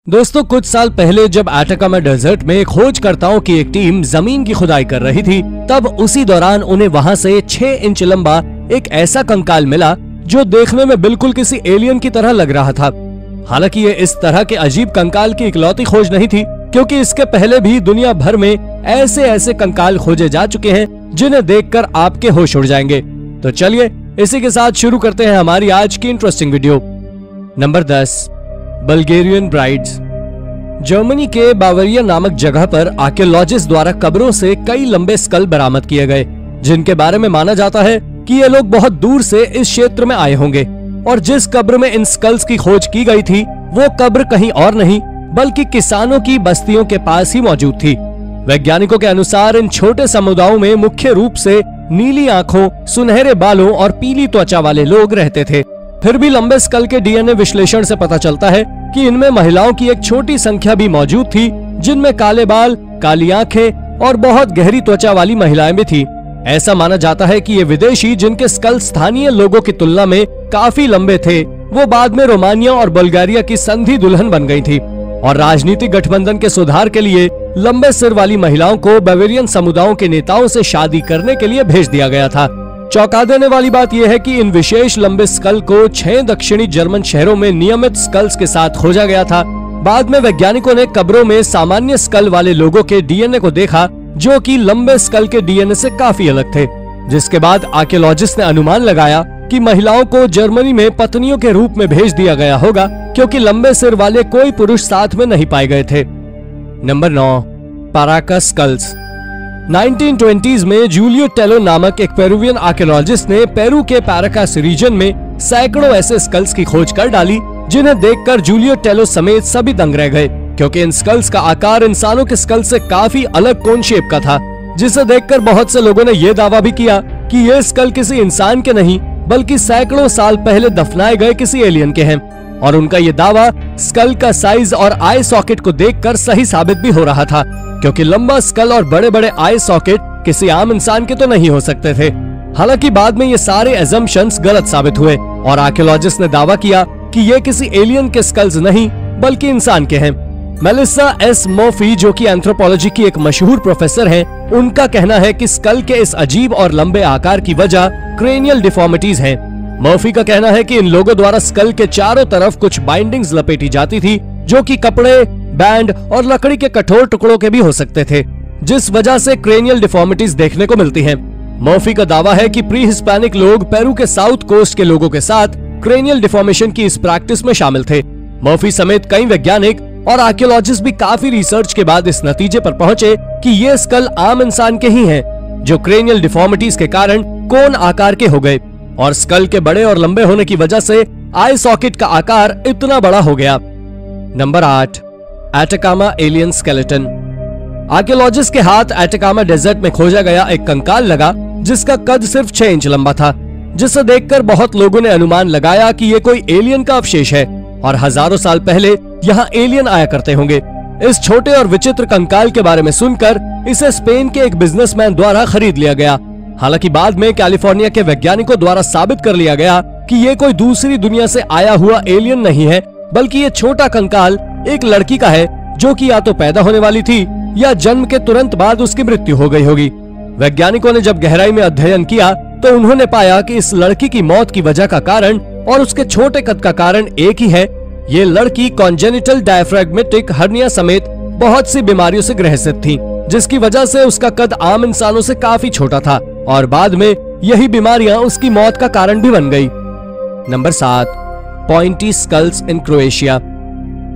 दोस्तों कुछ साल पहले जब अटाकामा डेजर्ट में खोजकर्ताओं की एक टीम जमीन की खुदाई कर रही थी, तब उसी दौरान उन्हें वहां से 6 इंच लंबा एक ऐसा कंकाल मिला जो देखने में बिल्कुल किसी एलियन की तरह लग रहा था। हालांकि ये इस तरह के अजीब कंकाल की इकलौती खोज नहीं थी, क्योंकि इसके पहले भी दुनिया भर में ऐसे ऐसे कंकाल खोजे जा चुके हैं जिन्हें देखकर आपके होश उड़ जाएंगे। तो चलिए इसी के साथ शुरू करते हैं हमारी आज की interesting video. Number 10, Bulgarian brides. Germany के बावरिया नामक जगह पर आर्कियोलॉजिस्ट द्वारा कब्रों से कई लंबे स्कल बरामद किए गए, जिनके बारे में माना जाता है कि ये लोग बहुत दूर से इस क्षेत्र में आए होंगे। और जिस कब्र में इन स्कल्स की खोज की गई थी, वो कब्र कहीं और नहीं बल्कि किसानों की बस्तियों के पास ही मौजूद थी। वैज्ञानिकों के अनुसार इन छोटे समुदायों में मुख्य रूप से नीली आंखों, सुनहरे बालों और पीली त्वचा वाले लोग रहते थे। फिर भी लंबे स्कल के डीएनए विश्लेषण से पता चलता है कि इनमें महिलाओं की एक छोटी संख्या भी मौजूद थी, जिनमें काले बाल, काली आंखें और बहुत गहरी त्वचा वाली महिलाएं भी थी। ऐसा माना जाता है कि ये विदेशी, जिनके स्कल स्थानीय लोगों की तुलना में काफी लंबे थे, वो बाद में रोमानिया और बुल्गारिया की संधि दुल्हन बन गई थी। और राजनीतिक गठबंधन के सुधार के लिए लंबे सिर वाली महिलाओं को बावेरियन समुदायों के नेताओं से शादी करने के लिए भेज दिया गया था। चौंका देने वाली बात यह है कि इन विशेष लंबे स्कल को 6 दक्षिणी जर्मन शहरों में नियमित स्कल्स के साथ खोजा गया था। बाद में वैज्ञानिकों ने कब्रों में सामान्य स्कल वाले लोगों के डीएनए को देखा, जो कि लंबे स्कल के डीएनए से काफी अलग थे। जिसके बाद आर्कियोलॉजिस्ट ने अनुमान लगाया कि महिलाओं को जर्मनी में पत्नियों के रूप में भेज दिया गया होगा, क्योंकि लंबे सिर वाले कोई पुरुष साथ में नहीं पाए गए थे। Number 9, पाराकस sculls. 1920s में जूलियो टेलो नामक एक पेरुवियन आर्कियोलॉजिस्ट ने पेरू के पाराकस रीजन में सैकड़ों ऐसे स्कल्स की खोज कर डाली, जिन्हें देखकर जूलियो टेलो समेत सभी दंग रह गए, क्योंकि इन स्कल्स का आकार इंसानों के स्कल से काफी अलग कोन शेप का था। जिसे देखकर बहुत से लोगों ने यह दावा भी किया कि ये स्कल किसी इंसान के नहीं बल्कि सैकड़ों साल पहले दफनाए गए किसी एलियन के हैं। और उनका ये दावा स्कल का साइज और आई सॉकेट को देखकर सही साबित भी हो रहा था, क्योंकि लंबा स्कल और बड़े बड़े आई सॉकेट किसी आम इंसान के तो नहीं हो सकते थे। हालांकि बाद में ये सारे एजम्पशंस गलत साबित हुए और आर्कियोलॉजिस्ट ने दावा किया कि ये किसी एलियन के स्कल्स नहीं बल्कि इंसान के हैं। मेलिसा एस मर्फी, जो कि एंथ्रोपोलॉजी की एक मशहूर प्रोफेसर हैं, उनका कहना है कि स्कल के इस अजीब और लंबे आकार की वजह क्रेनियल डिफॉर्मिटीज हैं। मर्फी का कहना है कि इन लोगों द्वारा स्कल के चारों तरफ कुछ बाइंडिंग्स लपेटी जाती थी, जो कि कपड़े, बैंड और लकड़ी के कठोर टुकड़ों के भी हो सकते थे, जिस वजह से क्रेनियल डिफॉर्मिटीज देखने को मिलती हैं। मर्फी का दावा है कि प्री हिस्पैनिक लोग पेरू के साउथ कोस्ट के लोगों के साथ क्रेनियल डिफॉर्मेशन की इस प्रैक्टिस में शामिल थे। मर्फी समेत कई वैज्ञानिक और आर्कियोलॉजिस्ट भी काफी रिसर्च के बाद इस नतीजे पर पहुंचे कि ये स्कल आम इंसान के ही हैं, जो क्रेनियल डिफॉर्मिटीज के कारण कोन आकार के हो गए और स्कल के बड़े और लंबे होने की वजह से आई सॉकेट का आकार इतना बड़ा हो गया। Number 8, Atacama alien skeleton. Archaeologist के हाथ अटाकामा डेजर्ट में खोजा गया एक कंकाल लगा, जिसका कद सिर्फ 6 इंच लंबा था, जिसे देखकर बहुत लोगों ने अनुमान लगाया कि ये कोई एलियन का अवशेष है और हजारों साल पहले यहाँ एलियन आया करते होंगे। इस छोटे और विचित्र कंकाल के बारे में सुनकर इसे स्पेन के एक बिजनेसमैन द्वारा खरीद लिया गया। हालांकि बाद में कैलिफोर्निया के वैज्ञानिकों द्वारा साबित कर लिया गया कि ये कोई दूसरी दुनिया से आया हुआ एलियन नहीं है, बल्कि ये छोटा कंकाल एक लड़की का है, जो कि या तो पैदा होने वाली थी या जन्म के तुरंत बाद उसकी मृत्यु हो गई होगी। वैज्ञानिकों ने जब गहराई में अध्ययन किया तो उन्होंने पाया कि इस लड़की की मौत की वजह का कारण और उसके छोटे कद का कारण एक ही है। ये लड़की कॉन्जेनिटल डायफ्रैग्मेटिक हर्निया समेत बहुत सी बीमारियों से ग्रसित थी, जिसकी वजह से उसका कद आम इंसानों से काफी छोटा था और बाद में यही बीमारियां उसकी मौत का कारण भी बन गई। नंबर 7, पॉइंटी स्कल्स इन क्रोएशिया।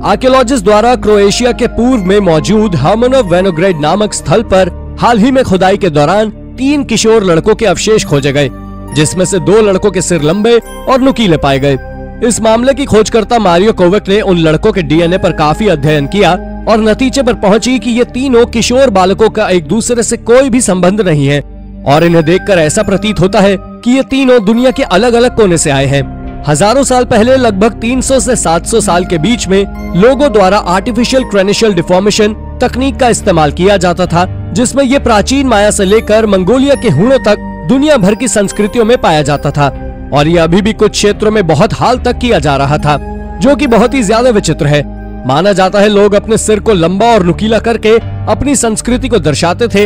आर्कियोलॉजिस्ट द्वारा क्रोएशिया के पूर्व में मौजूद हर्मनोव वेनोग्रेड नामक स्थल पर हाल ही में खुदाई के दौरान 3 किशोर लड़कों के अवशेष खोजे गए, जिसमें से 2 लड़कों के सिर लंबे और नुकीले पाए गए। इस मामले की खोजकर्ता मारियो कोवेक ने उन लड़कों के डीएनए पर काफी अध्ययन किया और नतीजे पर पहुंची कि ये तीनों किशोर बालकों का एक दूसरे से कोई भी संबंध नहीं है और इन्हें देखकर ऐसा प्रतीत होता है कि ये तीनों दुनिया के अलग अलग कोने से आए हैं। हजारों साल पहले, लगभग 300 से 700 साल के बीच में, लोगों द्वारा आर्टिफिशियल क्रेनिशियल डिफॉर्मेशन तकनीक का इस्तेमाल किया जाता था, जिसमें ये प्राचीन माया से लेकर मंगोलिया के हूणों तक दुनिया भर की संस्कृतियों में पाया जाता था और ये अभी भी कुछ क्षेत्रों में बहुत हाल तक किया जा रहा था, जो कि बहुत ही ज्यादा विचित्र है। माना जाता है लोग अपने सिर को लंबा और नुकीला करके अपनी संस्कृति को दर्शाते थे।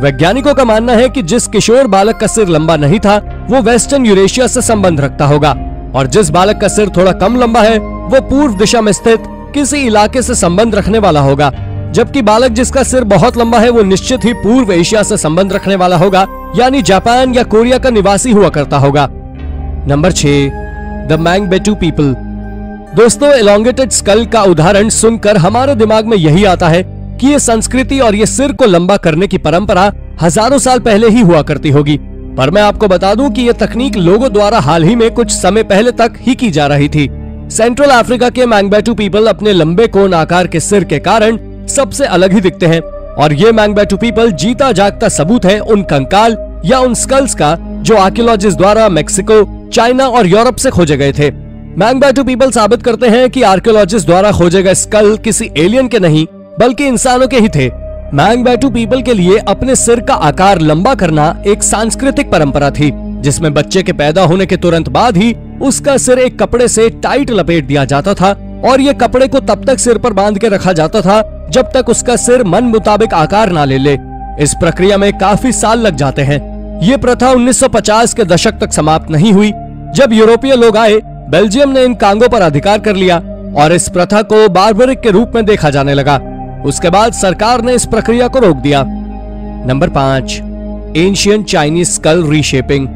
वैज्ञानिकों का मानना है कि जिस किशोर बालक का सिर लंबा नहीं था वो वेस्टर्न यूरेशिया से संबंध रखता होगा, और जिस बालक का सिर थोड़ा कम लंबा है वो पूर्व दिशा में स्थित किसी इलाके से संबंध रखने वाला होगा, जबकि बालक जिसका सिर बहुत लंबा है वो निश्चित ही पूर्व एशिया से संबंध रखने वाला होगा, यानी जापान या कोरिया का निवासी हुआ करता होगा। Number 6, the Mangbetu people. दोस्तों, एलोंगेटेड स्कल का उदाहरण सुनकर हमारे दिमाग में यही आता है कि ये संस्कृति और ये सिर को लंबा करने की परंपरा हजारों साल पहले ही हुआ करती होगी, पर मैं आपको बता दूं कि ये तकनीक लोगों द्वारा हाल ही में कुछ समय पहले तक ही की जा रही थी। सेंट्रल अफ्रीका के मैंगबेटू पीपल अपने लंबे कोन आकार के सिर के कारण सबसे अलग ही दिखते हैं, और ये मैंगबेटू पीपल जीता जागता सबूत है उन कंकाल या उन स्कल्स का जो आर्कियोलॉजिस्ट द्वारा मैक्सिको, चाइना और यूरोप से खोजे गए थे। मैंगबेटू पीपल साबित करते हैं कि आर्कियोलॉजिस्ट द्वारा खोजे गए स्कल किसी एलियन के नहीं बल्कि इंसानों के ही थे। मैंगबेटू पीपल के लिए अपने सिर का आकार लंबा करना एक सांस्कृतिक परंपरा थी, जिसमें बच्चे के पैदा होने के तुरंत बाद ही उसका सिर एक कपड़े से टाइट लपेट दिया जाता था, और ये कपड़े को तब तक सिर पर बांध के रखा जाता था जब तक उसका सिर मन मुताबिक आकार ना ले ले। इस प्रक्रिया में काफी साल लग जाते हैं। ये प्रथा 1950 के दशक तक समाप्त नहीं हुई। जब यूरोपीय लोग आए, बेल्जियम ने इन कांगों पर अधिकार कर लिया और इस प्रथा को बार्बरिक के रूप में देखा जाने लगा। उसके बाद सरकार ने इस प्रक्रिया को रोक दिया। Number 5, ancient Chinese skull reshaping.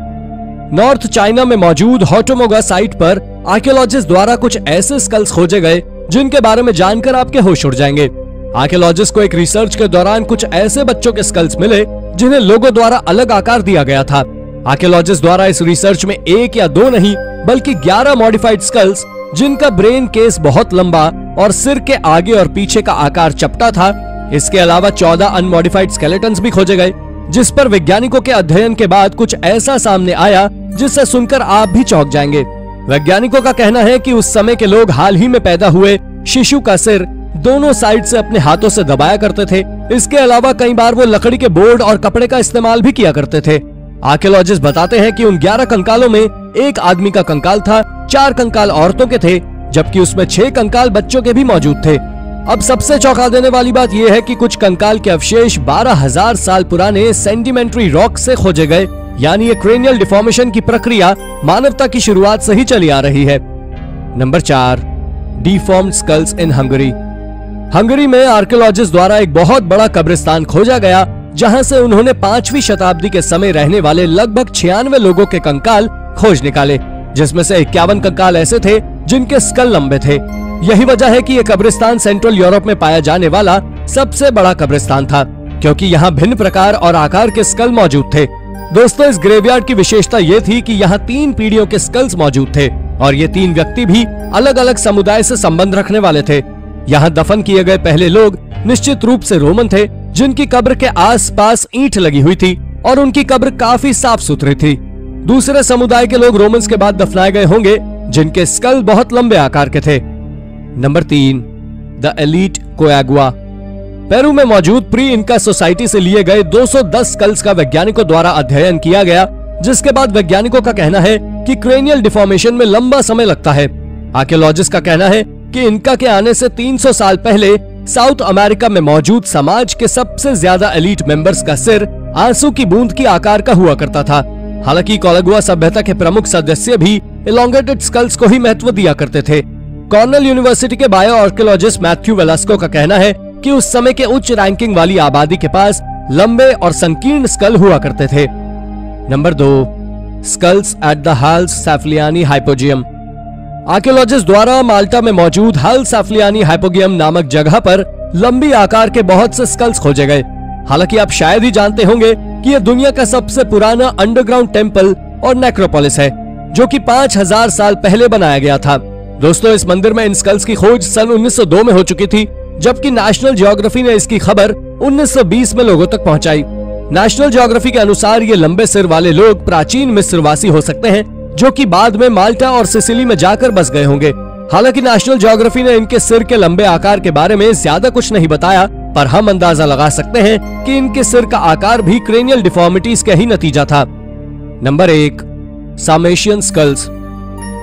North China में मौजूद होटोमोगा साइट पर आर्कियोलॉजिस्ट द्वारा कुछ ऐसे स्कल्स खोजे गए जिनके बारे में जानकर आपके होश उड़ जाएंगे। आर्कियोलॉजिस्ट को एक रिसर्च के दौरान कुछ ऐसे बच्चों के स्कल्स मिले जिन्हें लोगों द्वारा अलग आकार दिया गया था। आर्कियोलॉजिस्ट द्वारा इस रिसर्च में 1 या 2 नहीं बल्कि 11 मॉडिफाइड स्कल्स जिनका ब्रेन केस बहुत लंबा और सिर के आगे और पीछे का आकार चपटा था। इसके अलावा 14 अनमॉडिफाइड स्केलेटन्स भी खोजे गए, जिस पर वैज्ञानिकों के अध्ययन के बाद कुछ ऐसा सामने आया जिससे सुनकर आप भी चौंक जाएंगे। वैज्ञानिकों का कहना है कि उस समय के लोग हाल ही में पैदा हुए शिशु का सिर दोनों साइड से अपने हाथों से दबाया करते थे। इसके अलावा कई बार वो लकड़ी के बोर्ड और कपड़े का इस्तेमाल भी किया करते थे। आर्कियोलॉजिस्ट बताते हैं कि उन 11 कंकालों में 1 आदमी का कंकाल था, 4 कंकाल औरतों के थे, जबकि उसमें 6 कंकाल बच्चों के भी मौजूद थे। अब सबसे चौंका देने वाली बात यह है कि कुछ कंकाल के अवशेष 12,000 साल पुराने सेडिमेंट्री रॉक से खोजे गए, यानी ये क्रेनियल डिफॉर्मेशन की प्रक्रिया मानवता की शुरुआत से ही चली आ रही है। Number 4, deformed skulls in Hungary. Hungary में आर्कियोलॉजिस्ट द्वारा एक बहुत बड़ा कब्रिस्तान खोजा गया, जहां से उन्होंने 5वीं शताब्दी के समय रहने वाले लगभग 96 लोगों के कंकाल खोज निकाले, जिसमें से 51 कंकाल ऐसे थे जिनके स्कल लंबे थे। यही वजह है कि यह कब्रिस्तान सेंट्रल यूरोप में पाया जाने वाला सबसे बड़ा कब्रिस्तान था, क्योंकि यहाँ भिन्न प्रकार और आकार के स्कल मौजूद थे। दोस्तों, इस ग्रेवयार्ड की विशेषता ये थी कि यहाँ 3 पीढ़ियों के स्कल्स मौजूद थे, और ये 3 व्यक्ति भी अलग अलग समुदाय से संबंध रखने वाले थे। यहाँ दफन किए गए पहले लोग निश्चित रूप से रोमन थे, जिनकी कब्र के आसपास ईंट लगी हुई थी और उनकी कब्र काफी साफ सुथरी थी। दूसरे समुदाय के लोग रोमन्स के बाद दफनाए गए होंगे, जिनके स्कल बहुत लंबे आकार के थे। नंबर 3, द एलीट कोयागुआ। पेरू में मौजूद प्री इनका सोसाइटी से लिए गए 210 स्कल्स का वैज्ञानिकों द्वारा अध्ययन किया गया, जिसके बाद वैज्ञानिकों का कहना है कि क्रेनियल डिफॉर्मेशन में लंबा समय लगता है। आर्कियोलॉजिस्ट का कहना है कि इनका के आने से 300 साल पहले साउथ अमेरिका में मौजूद समाज के सबसे ज्यादा एलीट मेंबर्स का सिर आंसू की बूंद की आकार का हुआ करता था। हालांकि कोयागुआ सभ्यता के प्रमुख सदस्य भी एलोंगेटेड स्कल्स को ही महत्व दिया करते थे। कॉर्नेल यूनिवर्सिटी के बायो आर्कियोलॉजिस्ट मैथ्यू वेलास्को का कहना है कि उस समय के उच्च रैंकिंग वाली आबादी के पास लंबे और संकीर्ण स्कल हुआ करते थे। Number 2, skulls at the Hal Saflieni Hypogeum. Archaeologist द्वारा माल्टा में मौजूद हाल सैफलियानी हाइपोजियम नामक जगह पर लंबी आकार के बहुत से स्कल्स खोजे गए। हालांकि आप शायद ही जानते होंगे कि यह दुनिया का सबसे पुराना अंडरग्राउंड टेम्पल और नेक्रोपोलिस है, जो कि 5000 साल पहले बनाया गया था। दोस्तों, इस मंदिर में इन स्कल्स की खोज सन 1902 में हो चुकी थी, जबकि नेशनल ज्योग्राफी ने इसकी खबर 1920 में लोगों तक पहुंचाई। नेशनल ज्योग्राफी के अनुसार ये लंबे सिर वाले लोग प्राचीन मिस्रवासी हो सकते हैं, जो कि बाद में माल्टा और सिसिली में जाकर बस गए होंगे। हालांकि नेशनल ज्योग्राफी ने इनके सिर के लंबे आकार के बारे में ज्यादा कुछ नहीं बताया, पर हम अंदाजा लगा सकते हैं कि इनके सिर का आकार भी क्रेनियल डिफॉर्मिटीज का ही नतीजा था। Number 1, सामेशियन sculls.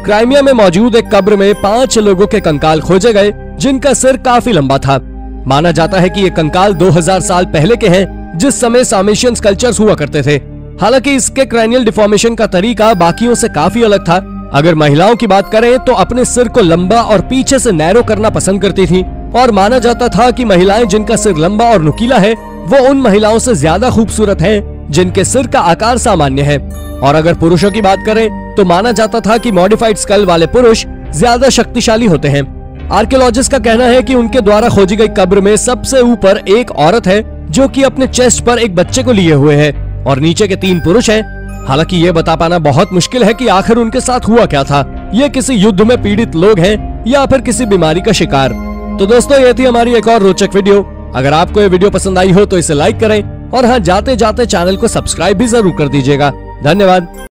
क्राइमिया में मौजूद एक कब्र में 5 लोगों के कंकाल खोजे गए, जिनका सिर काफी लंबा था। माना जाता है कि ये कंकाल 2000 साल पहले के हैं, जिस समय सामेशियन स्कल्पचर्स हुआ करते थे। हालांकि इसके क्रैनियल डिफॉर्मेशन का तरीका बाकियों से काफी अलग था। अगर महिलाओं की बात करें तो अपने सिर को लंबा और पीछे से नैरो करना पसंद करती थी, और माना जाता था कि महिलाएं जिनका सिर लंबा और नुकीला है वो उन महिलाओं से ज्यादा खूबसूरत हैं जिनके सिर का आकार सामान्य है। और अगर पुरुषों की बात करें तो माना जाता था कि मॉडिफाइड स्कल वाले पुरुष ज्यादा शक्तिशाली होते हैं। आर्कियोलॉजिस्ट का कहना है कि उनके द्वारा खोजी गई कब्र में सबसे ऊपर एक औरत है जो कि अपने चेस्ट पर एक बच्चे को लिए हुए है, और नीचे के 3 पुरुष हैं। हालांकि ये बता पाना बहुत मुश्किल है कि आखिर उनके साथ हुआ क्या था। ये किसी युद्ध में पीड़ित लोग हैं या फिर किसी बीमारी का शिकार। तो दोस्तों, ये थी हमारी एक और रोचक वीडियो। अगर आपको ये वीडियो पसंद आई हो तो इसे लाइक करें, और हाँ, जाते जाते चैनल को सब्सक्राइब भी जरूर कर दीजिएगा। धन्यवाद।